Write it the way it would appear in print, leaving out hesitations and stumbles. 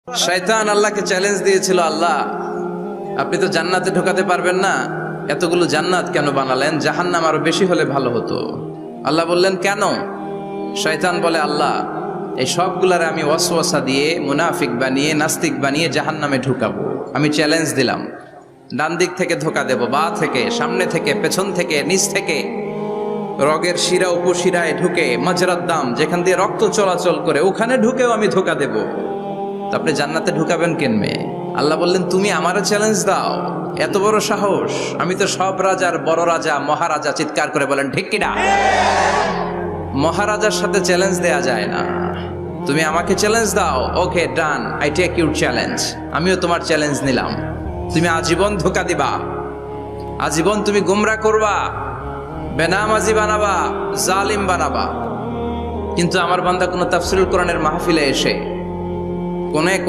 শয়তান আল্লাহকে চ্যালেঞ্জ দিয়েছিল, আল্লাহ আপনি তো জান্নাতে ঢোকাতে পারবেন না, এতগুলো জান্নাত কেন বানালেন? জাহান্নাম আরো বেশি হলে ভালো হতো। আল্লাহ বললেন কেন? শয়তান বলে, আল্লাহ এই সবগুলারে আমি ওয়াসওয়াসা দিয়ে মুনাফিক বানিয়ে নাস্তিক বানিয়ে জাহান্নামে ঢুকাবো। আমি চ্যালেঞ্জ দিলাম, ডান দিক থেকে ধোকা দেব, বা থেকে, সামনে থেকে, পেছন থেকে, নিচ থেকে, রগের শিরা উপশিরায় ঢুকে, মাজরাদ্দাম যেখান দিয়ে রক্ত চলাচল করে ওখানে ঢুকেও আমি ধোকা দেব। তো আপনি জান্নাতে ঢুকাবেন কেনমে? আল্লাহ বললেন তুমি আমারও চ্যালেঞ্জ দাও, এত বড় সাহস? আমি তো সব রাজার বড় রাজা, মহারাজা। চিৎকার করে বলেন ঠিক কিনা? মহারাজার সাথে চ্যালেঞ্জ দেয়া যায় না। তুমি আমাকে চ্যালেঞ্জ দাও, ওকে ডান, আই টেক ইউর চ্যালেঞ্জ। আমিও তোমার চ্যালেঞ্জ নিলাম। তুমি আজীবন ধোকা দিবা, আজীবন তুমি গুমরা করবা, বেনামাজি বানাবা, জালিম বানাবা। কিন্তু আমার বান্দা কোনো তাফসীরুল কোরআনের মাহফিলে এসে কোন এক